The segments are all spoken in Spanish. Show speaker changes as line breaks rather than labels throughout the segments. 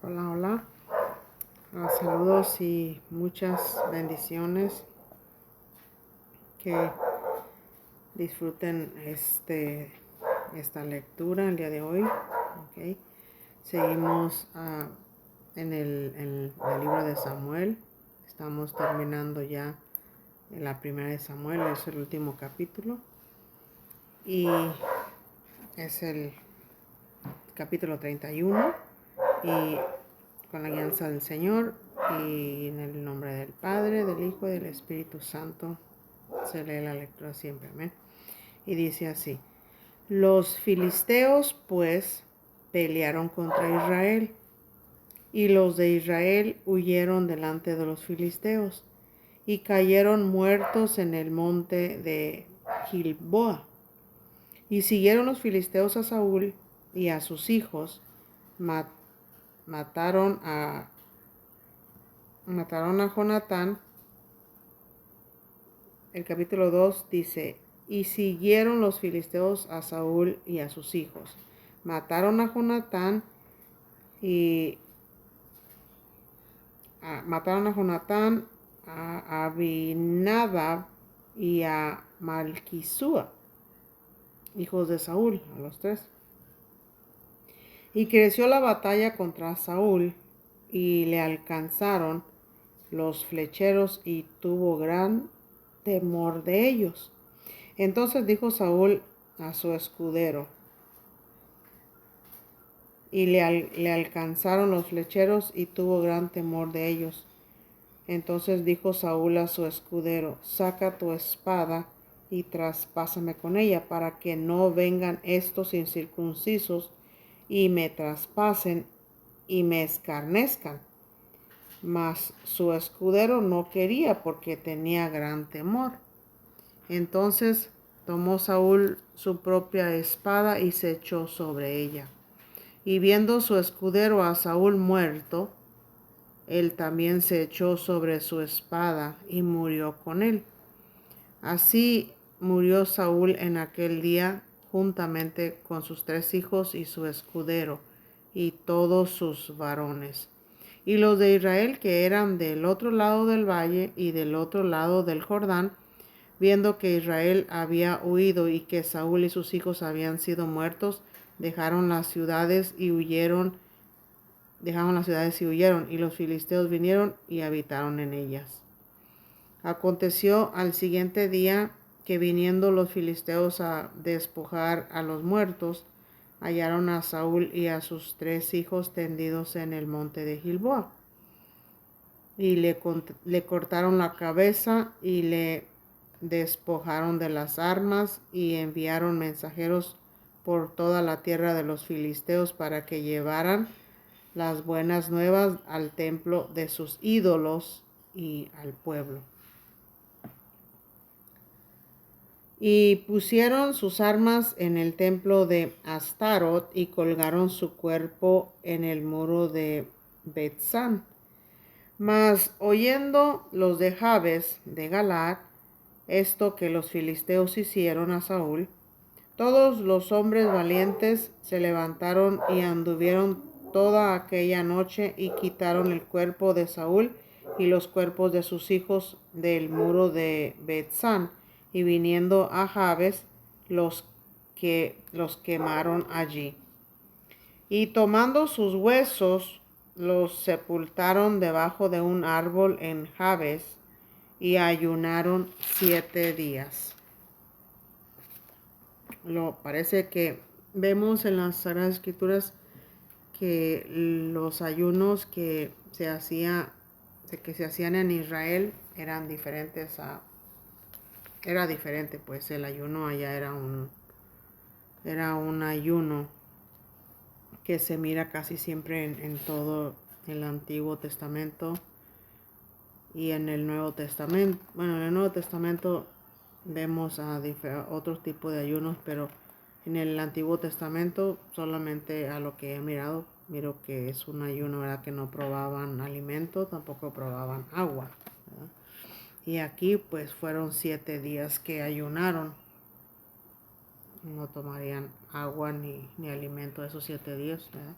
Hola, hola. Saludos y muchas bendiciones. Que disfruten esta lectura el día de hoy. Okay. Seguimos en el libro de Samuel. Estamos terminando ya en la primera de Samuel. Es el último capítulo. Y es el capítulo 31. Y con la guianza del Señor y en el nombre del Padre, del Hijo y del Espíritu Santo se lee la lectura siempre, amén. Y dice así: los filisteos pues pelearon contra Israel, y los de Israel huyeron delante de los filisteos, y cayeron muertos en el monte de Gilboa. Y siguieron los filisteos a Saúl y a sus hijos, mataron a Jonatán. El capítulo 2 dice: y siguieron los filisteos a Saúl y a sus hijos. Mataron a Jonatán a Abinadab y a Malquisúa, hijos de Saúl, a los tres. Y creció la batalla contra Saúl, y le alcanzaron los flecheros, y tuvo gran temor de ellos. Entonces dijo Saúl a su escudero, y le alcanzaron los flecheros, y tuvo gran temor de ellos. Entonces dijo Saúl a su escudero: saca tu espada y traspásame con ella, para que no vengan estos incircuncisos y me traspasen y me escarnezcan. Mas su escudero no quería, porque tenía gran temor. Entonces tomó Saúl su propia espada y se echó sobre ella. Y viendo su escudero a Saúl muerto, él también se echó sobre su espada y murió con él. Así murió Saúl en aquel día, juntamente con sus 3 hijos y su escudero, y todos sus varones. Y los de Israel, que eran del otro lado del valle y del otro lado del Jordán, viendo que Israel había huido y que Saúl y sus hijos habían sido muertos, dejaron las ciudades y huyeron, y los filisteos vinieron y habitaron en ellas. Aconteció al siguiente día que, viniendo los filisteos a despojar a los muertos, hallaron a Saúl y a sus 3 hijos tendidos en el monte de Gilboa. Y le cortaron la cabeza y le despojaron de las armas, y enviaron mensajeros por toda la tierra de los filisteos para que llevaran las buenas nuevas al templo de sus ídolos y al pueblo. Y pusieron sus armas en el templo de Astarot, y colgaron su cuerpo en el muro de Betzán. Mas oyendo los de Jabes de Galaad esto que los filisteos hicieron a Saúl, todos los hombres valientes se levantaron y anduvieron toda aquella noche, y quitaron el cuerpo de Saúl y los cuerpos de sus hijos del muro de Betzán, y viniendo a Jabes los quemaron allí. Y tomando sus huesos, los sepultaron debajo de un árbol en Jabes, y ayunaron 7 días. Parece que vemos en las Sagradas Escrituras que los ayunos que se hacían en Israel eran diferentes era diferente, pues el ayuno allá era un ayuno que se mira casi siempre en todo el Antiguo Testamento y en el Nuevo Testamento. Bueno, en el Nuevo Testamento vemos otro tipo de ayunos, pero en el Antiguo Testamento solamente a lo que he miro que es un ayuno, ¿verdad? Que no probaban alimento, tampoco probaban agua, ¿verdad? Y aquí pues fueron 7 días que ayunaron. No tomarían agua ni alimento esos 7 días, ¿verdad?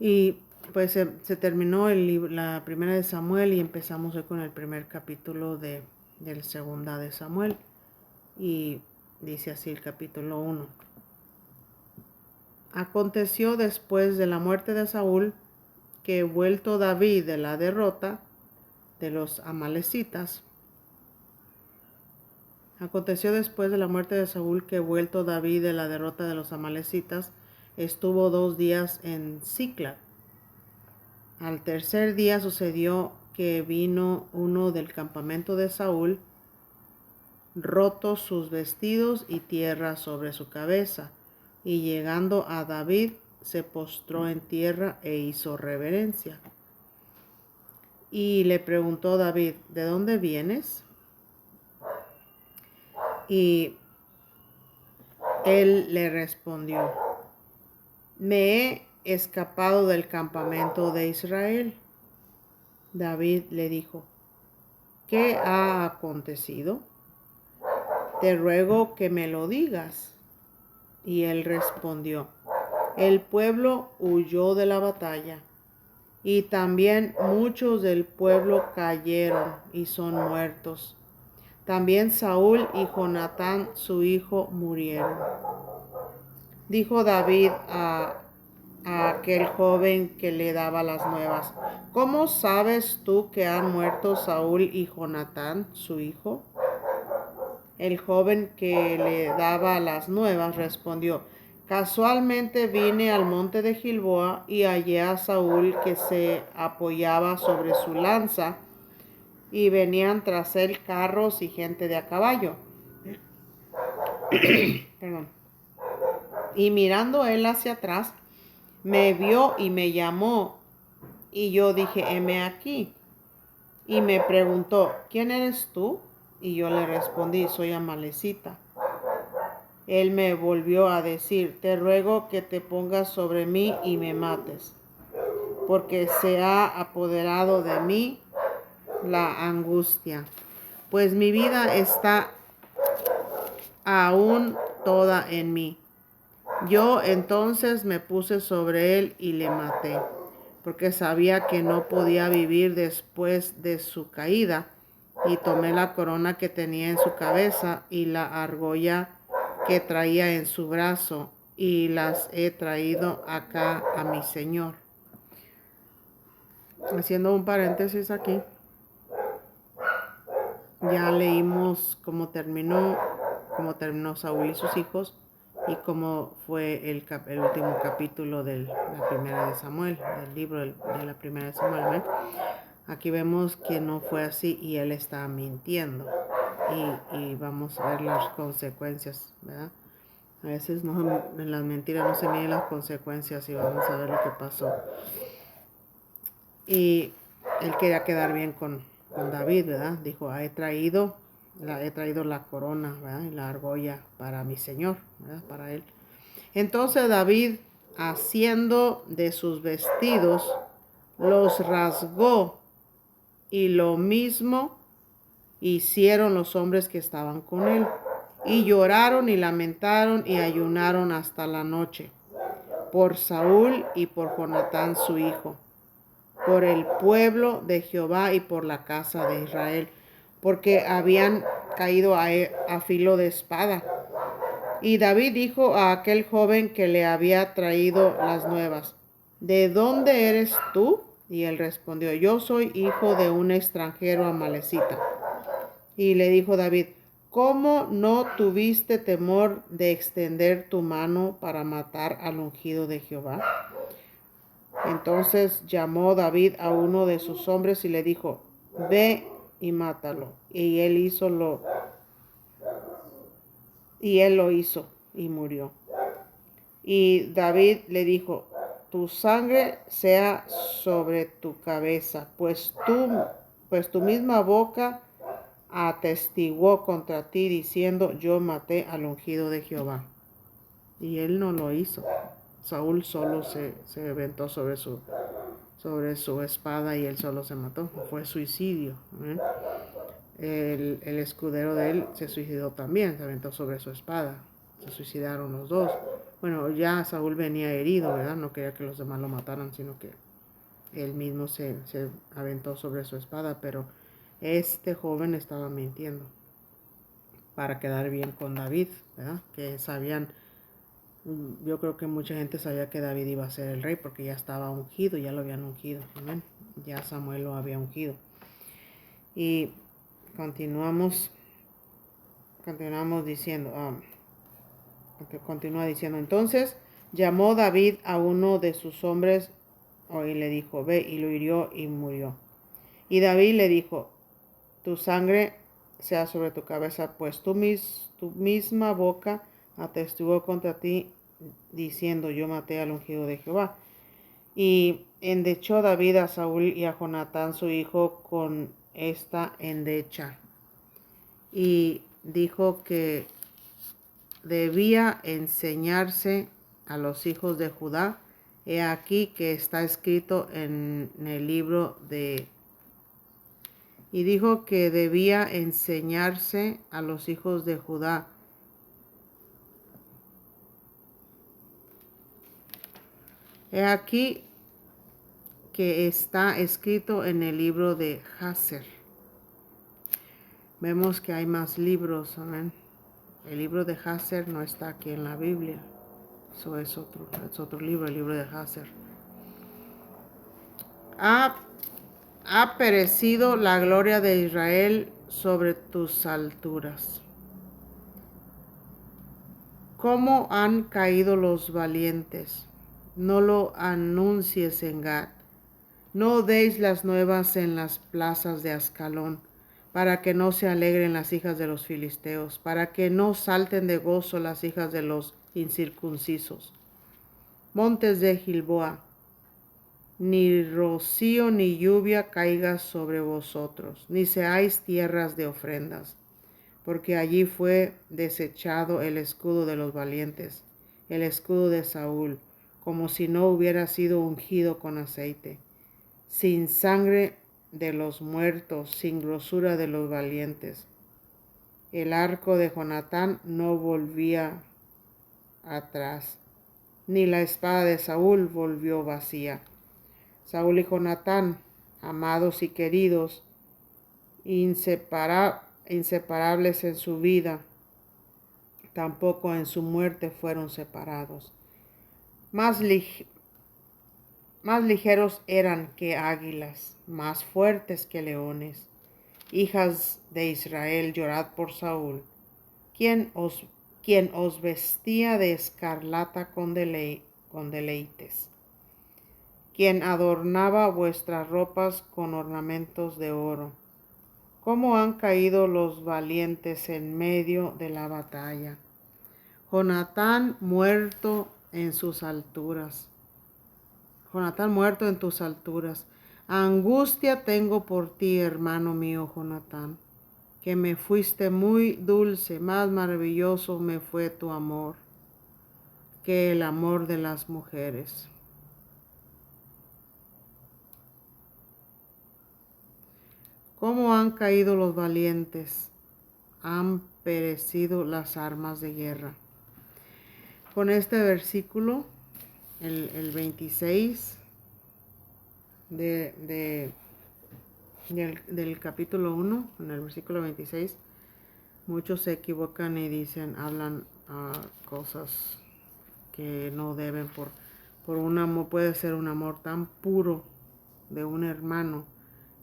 Y pues se terminó la primera de Samuel y empezamos hoy con el primer capítulo del segunda de Samuel. Y dice así el capítulo 1. Aconteció después de la muerte de Saúl que, vuelto David de la derrota de los amalecitas, Aconteció después de la muerte de Saúl que, vuelto David de la derrota de los amalecitas, estuvo 2 días en Siclag. Al tercer día sucedió que vino uno del campamento de Saúl, rotos sus vestidos y tierra sobre su cabeza, y llegando a David se postró en tierra e hizo reverencia. Y le preguntó David: ¿de dónde vienes? Y él le respondió: me he escapado del campamento de Israel. David le dijo: ¿qué ha acontecido? Te ruego que me lo digas. Y él respondió: el pueblo huyó de la batalla, y también muchos del pueblo cayeron y son muertos. También Saúl y Jonatán su hijo murieron. Dijo David a aquel joven que le daba las nuevas: ¿cómo sabes tú que han muerto Saúl y Jonatán su hijo? El joven que le daba las nuevas respondió: casualmente vine al monte de Gilboa y hallé a Saúl que se apoyaba sobre su lanza, y venían tras él carros y gente de a caballo. Perdón. Y mirando él hacia atrás, me vio y me llamó, y yo dije: heme aquí. Y me preguntó: ¿quién eres tú? Y yo le respondí: soy amalecita. Él me volvió a decir: te ruego que te pongas sobre mí y me mates, porque se ha apoderado de mí la angustia, pues mi vida está aún toda en mí. Yo entonces me puse sobre él y le maté, porque sabía que no podía vivir después de su caída, y tomé la corona que tenía en su cabeza y la argolla que traía en su brazo, y las he traído acá a mi señor. Haciendo un paréntesis aquí, ya leímos cómo terminó Saúl y sus hijos, y cómo fue el último capítulo de la primera de Samuel, del libro de la primera de Samuel, ¿verdad? Aquí vemos que no fue así y él está mintiendo, y vamos a ver las consecuencias, ¿verdad? A veces en las mentiras no se miden las consecuencias, y vamos a ver lo que pasó. Y él quería quedar bien con David, ¿verdad? Dijo: he traído la corona, ¿verdad? Y la argolla para mi señor, ¿verdad? Para él. Entonces David, haciendo de sus vestidos, los rasgó, y lo mismo hicieron los hombres que estaban con él, y lloraron y lamentaron y ayunaron hasta la noche por Saúl y por Jonatán su hijo, por el pueblo de Jehová y por la casa de Israel, porque habían caído a filo de espada. Y David dijo a aquel joven que le había traído las nuevas: ¿de dónde eres tú? Y él respondió: yo soy hijo de un extranjero amalecita. Y le dijo David: ¿cómo no tuviste temor de extender tu mano para matar al ungido de Jehová? Entonces llamó David a uno de sus hombres y le dijo: ve y mátalo. Y él lo hizo y murió. Y David le dijo: tu sangre sea sobre tu cabeza, pues tu misma boca atestiguó contra ti, diciendo: yo maté al ungido de Jehová. Y él no lo hizo. Saúl solo se aventó sobre su espada, y él solo se mató. Fue suicidio, ¿eh? El escudero de él se suicidó también, se aventó sobre su espada. Se suicidaron los dos. Bueno, ya Saúl venía herido, ¿verdad? No quería que los demás lo mataran, sino que él mismo se aventó sobre su espada, pero este joven estaba mintiendo para quedar bien con David, ¿verdad? Que sabían, yo creo que mucha gente sabía que David iba a ser el rey porque ya estaba ungido, ya lo habían ungido, amén. Ya Samuel lo había ungido. Y continuamos diciendo, continúa diciendo, entonces llamó David a uno de sus hombres y le dijo, ve, y lo hirió y murió. Y David le dijo, tu sangre sea sobre tu cabeza, pues tu misma boca atestiguó contra ti, diciendo, yo maté al ungido de Jehová. Y endechó David a Saúl y a Jonatán su hijo con esta endecha. Y dijo que debía enseñarse a los hijos de Judá. He aquí que está escrito en el libro de... Y dijo que debía enseñarse a los hijos de Judá. He aquí que está escrito en el libro de Jaser. Vemos que hay más libros, amén. El libro de Jaser no está aquí en la Biblia. Eso es otro libro, el libro de Jaser. Ha perecido la gloria de Israel sobre tus alturas. ¿Cómo han caído los valientes? No lo anuncies en Gad. No deis las nuevas en las plazas de Ascalón, para que no se alegren las hijas de los filisteos, para que no salten de gozo las hijas de los incircuncisos. Montes de Gilboa, ni rocío ni lluvia caiga sobre vosotros, ni seáis tierras de ofrendas, porque allí fue desechado el escudo de los valientes, el escudo de Saúl, como si no hubiera sido ungido con aceite, sin sangre de los muertos, sin grosura de los valientes. El arco de Jonatán no volvía atrás, ni la espada de Saúl volvió vacía. Saúl y Jonatán, amados y queridos, inseparables en su vida, tampoco en su muerte fueron separados. Más ligeros eran que águilas, más fuertes que leones. Hijas de Israel, llorad por Saúl, quien os vestía de escarlata con deleites, quien adornaba vuestras ropas con ornamentos de oro. Cómo han caído los valientes en medio de la batalla. Jonatán muerto en sus alturas. Jonatán muerto en tus alturas. Angustia tengo por ti, hermano mío Jonatán, que me fuiste muy dulce, más maravilloso me fue tu amor que el amor de las mujeres. ¿Cómo han caído los valientes? Han perecido las armas de guerra. Con este versículo, el 26 del capítulo 1, en el versículo 26, muchos se equivocan y hablan cosas que no deben por un amor, puede ser un amor tan puro de un hermano,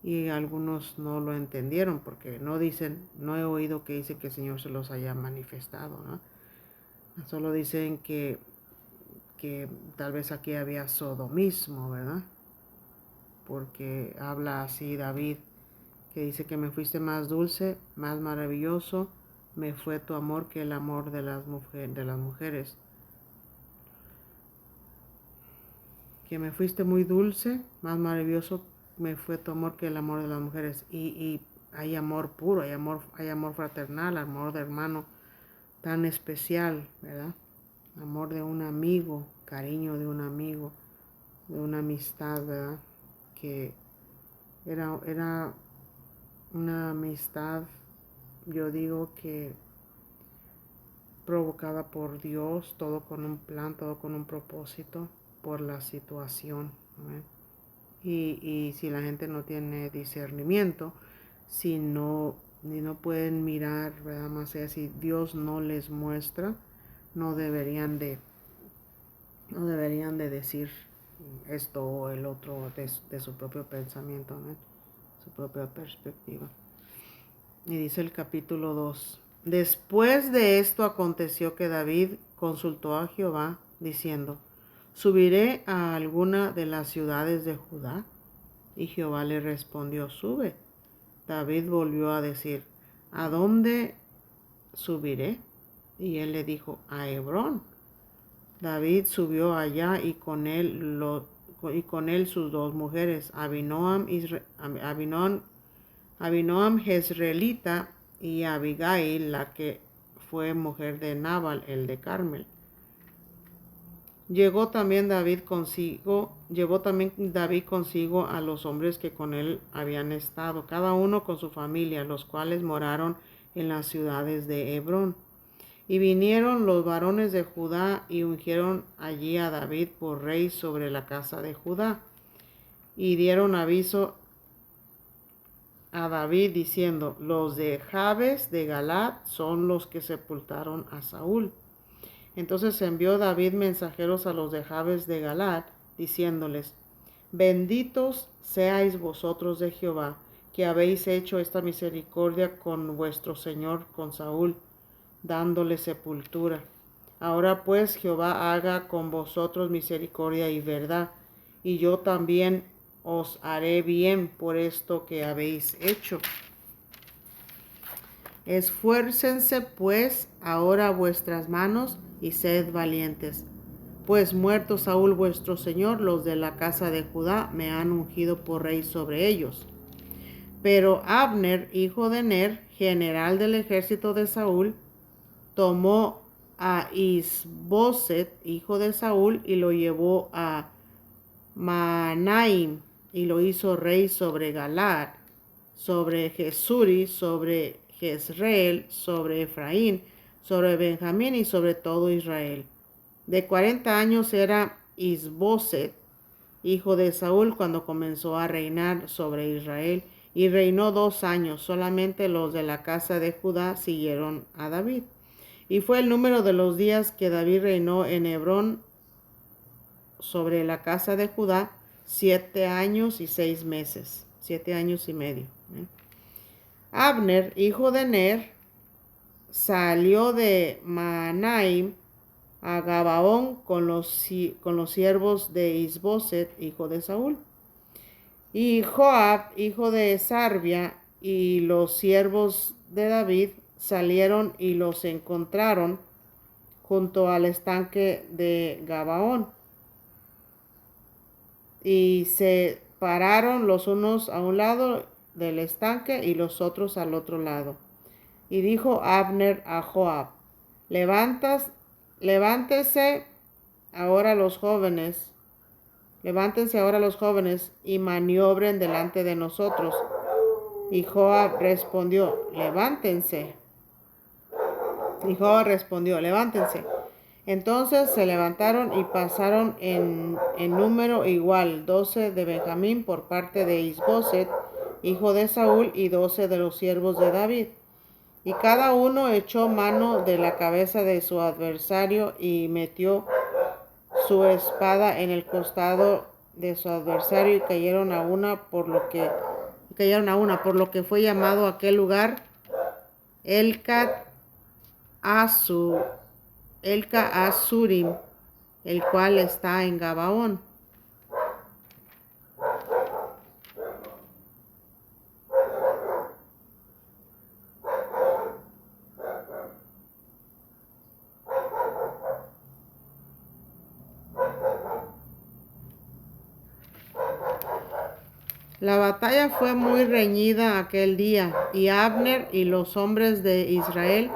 y algunos no lo entendieron porque no he oído que dice que el Señor se los haya manifestado, ¿no? Solo dicen que tal vez aquí había sodomismo, ¿verdad? Porque habla así David, que dice que me fuiste más dulce, más maravilloso, me fue tu amor que el amor de las mujeres. Que me fuiste muy dulce, más maravilloso me fue tu amor que el amor de las mujeres. Y hay amor puro, hay amor fraternal, amor de hermano tan especial, ¿verdad? Amor de un amigo, cariño de un amigo, de una amistad, ¿verdad? Que era una amistad, yo digo que provocada por Dios, todo con un plan, todo con un propósito, por la situación, ¿verdad? Y si la gente no tiene discernimiento, ni no pueden mirar, ¿verdad? Más allá, si Dios no les muestra, no deberían de, no deberían de decir esto o el otro de su propio pensamiento, ¿no? Su propia perspectiva. Y dice el capítulo 2. Después de esto aconteció que David consultó a Jehová, diciendo, ¿subiré a alguna de las ciudades de Judá? Y Jehová le respondió, sube. David volvió a decir, ¿a dónde subiré? Y él le dijo, a Hebrón. David subió allá y con él sus dos mujeres, Abinoam Jezreelita y Abigail, la que fue mujer de Nabal, el de Carmel. Llevó también David consigo a los hombres que con él habían estado, cada uno con su familia, los cuales moraron en las ciudades de Hebrón. Y vinieron los varones de Judá y ungieron allí a David por rey sobre la casa de Judá. Y dieron aviso a David diciendo, los de Jabes de Galaad son los que sepultaron a Saúl. Entonces envió David mensajeros a los de Jabes de Galaad, diciéndoles, benditos seáis vosotros de Jehová, que habéis hecho esta misericordia con vuestro señor, con Saúl, dándole sepultura. Ahora pues Jehová haga con vosotros misericordia y verdad, y yo también os haré bien por esto que habéis hecho. Esfuércense pues ahora vuestras manos y sed valientes. Pues muerto Saúl vuestro señor, los de la casa de Judá me han ungido por rey sobre ellos. Pero Abner, hijo de Ner, general del ejército de Saúl, tomó a Isboset, hijo de Saúl, y lo llevó a Mahanaim, y lo hizo rey sobre Galaad, sobre Jesuri, sobre Jezreel, sobre Efraín, sobre Benjamín y sobre todo Israel. De 40 años era Isboset, hijo de Saúl, cuando comenzó a reinar sobre Israel, y reinó 2 años. Solamente los de la casa de Judá siguieron a David. Y fue el número de los días que David reinó en Hebrón sobre la casa de Judá 7 años y 6 meses, 7 años y medio. Abner, hijo de Ner, salió de Mahanaim a Gabaón con los siervos de Isboset, hijo de Saúl. Y Joab, hijo de Sarvia, y los siervos de David salieron y los encontraron junto al estanque de Gabaón. Y se pararon los unos a un lado del estanque y los otros al otro lado. Y dijo Abner a Joab, levántense ahora los jóvenes y maniobren delante de nosotros. Y Joab respondió, levántense. Entonces se levantaron y pasaron en número igual, 12 de Benjamín por parte de Isboset, hijo de Saúl, y 12 de los siervos de David. Y cada uno echó mano de la cabeza de su adversario y metió su espada en el costado de su adversario y cayeron a una, por lo que fue llamado aquel lugar Elca Asurim, el cual está en Gabaón. La batalla fue muy reñida aquel día, y Abner y los hombres de Israel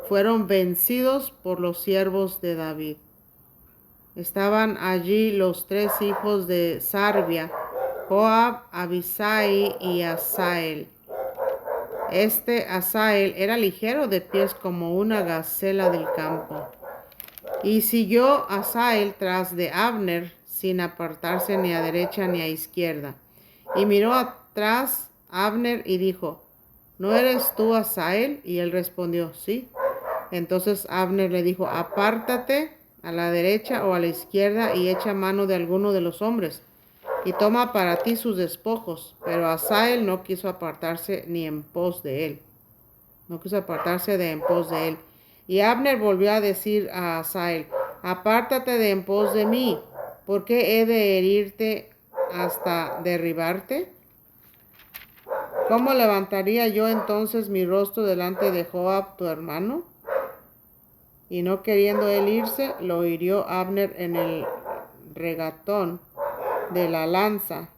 fueron vencidos por los siervos de David. Estaban allí los 3 hijos de Sarvia, Joab, Abisai y Asael. Asael era ligero de pies como una gacela del campo. Y siguió Asael tras de Abner sin apartarse ni a derecha ni a izquierda. Y miró atrás Abner y dijo, ¿no eres tú Asael? Y él respondió, sí. Entonces Abner le dijo, apártate a la derecha o a la izquierda y echa mano de alguno de los hombres y toma para ti sus despojos. Pero Asael no quiso apartarse ni en pos de él. No quiso apartarse de en pos de él. Y Abner volvió a decir a Asael, apártate de en pos de mí, ¿por qué he de herirte hasta derribarte? ¿Cómo levantaría yo entonces mi rostro delante de Joab, tu hermano? Y no queriendo él irse, lo hirió Abner en el regatón de la lanza.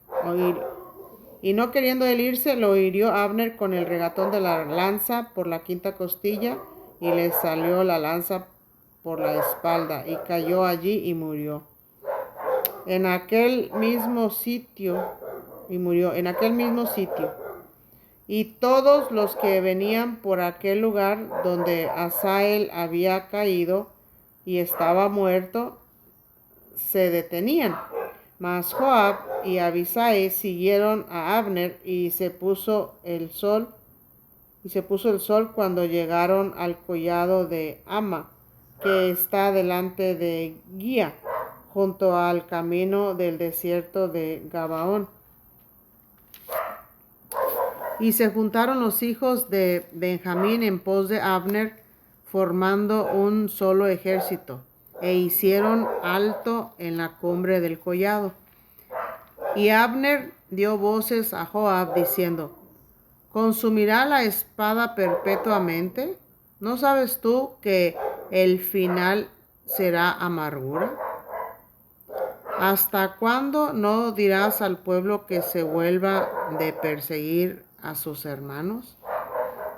Y no queriendo él irse, lo hirió Abner con el regatón de la lanza por la quinta costilla, y le salió la lanza por la espalda, y cayó allí y murió. En aquel mismo sitio, Y todos los que venían por aquel lugar donde Asael había caído y estaba muerto, se detenían. Mas Joab y Abisai siguieron a Abner y se puso el sol cuando llegaron al collado de Ama, que está delante de Guía, junto al camino del desierto de Gabaón. Y se juntaron los hijos de Benjamín en pos de Abner, formando un solo ejército, e hicieron alto en la cumbre del collado. Y Abner dio voces a Joab diciendo, ¿consumirá la espada perpetuamente? ¿No sabes tú que el final será amargura? ¿Hasta cuándo no dirás al pueblo que se vuelva de perseguir a sus hermanos?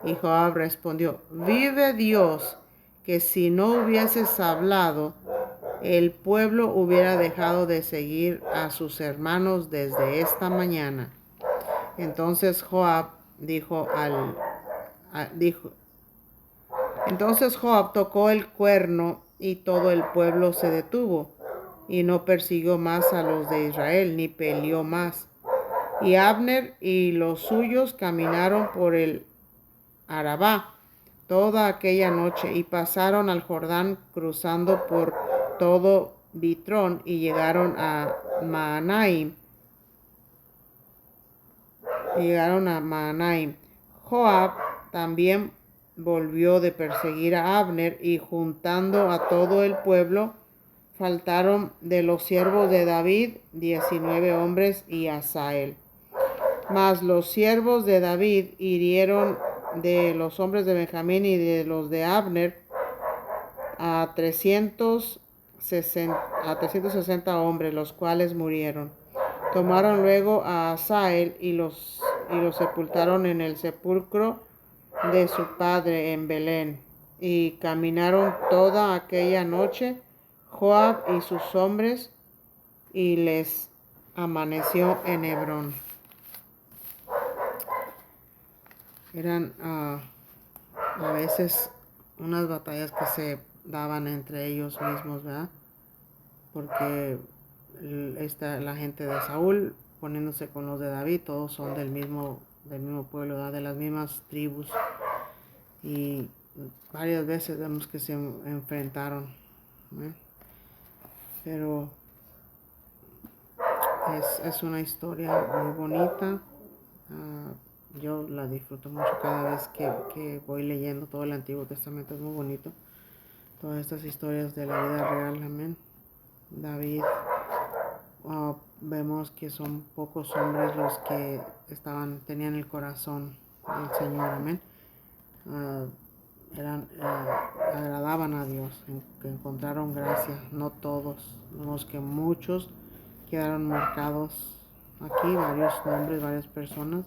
Y Joab respondió, vive Dios, que si no hubieses hablado, el pueblo hubiera dejado de seguir a sus hermanos desde esta mañana. Entonces Joab tocó el cuerno y todo el pueblo se detuvo y no persiguió más a los de Israel ni peleó más. Y Abner y los suyos caminaron por el Arabá toda aquella noche y pasaron al Jordán cruzando por todo Bitrón y llegaron a Mahanaim. Joab también volvió de perseguir a Abner y juntando a todo el pueblo, faltaron de los siervos de David 19 hombres y Asael. Mas los siervos de David hirieron de los hombres de Benjamín y de los de Abner a 360 hombres, los cuales murieron. Tomaron luego a Asael y los sepultaron en el sepulcro de su padre en Belén. Y caminaron toda aquella noche Joab y sus hombres, y les amaneció en Hebrón. Eran a veces unas batallas que se daban entre ellos mismos, ¿verdad? Porque la gente de Saúl poniéndose con los de David, todos son del mismo pueblo, ¿verdad? De las mismas tribus. Y varias veces vemos que se enfrentaron, ¿verdad? Pero es una historia muy bonita. Yo la disfruto mucho cada vez que voy leyendo todo el Antiguo Testamento. Es muy bonito. Todas estas historias de la vida real, amén. David, vemos que son pocos hombres los que tenían el corazón del Señor, amén. Agradaban a Dios, que encontraron gracia. No todos, vemos que muchos quedaron marcados aquí, varios nombres, varias personas,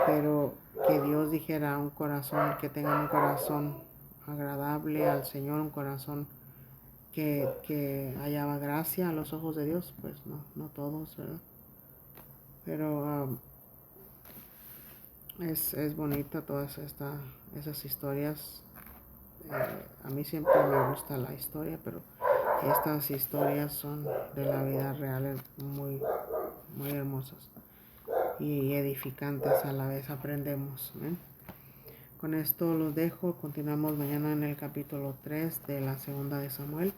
pero que Dios dijera un corazón, que tengan un corazón agradable al Señor, un corazón que hallaba gracia a los ojos de Dios, pues no todos, ¿verdad? Pero es bonita todas esas historias. A mí siempre me gusta la historia, pero estas historias son de la vida real, muy, muy hermosas. y edificantes a la vez. Aprendemos. Amén. Con esto los dejo. Continuamos mañana en el capítulo 3 de la segunda de Samuel.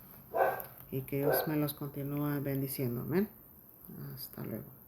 Y que Dios me los continúe bendiciendo. Amén. Hasta luego.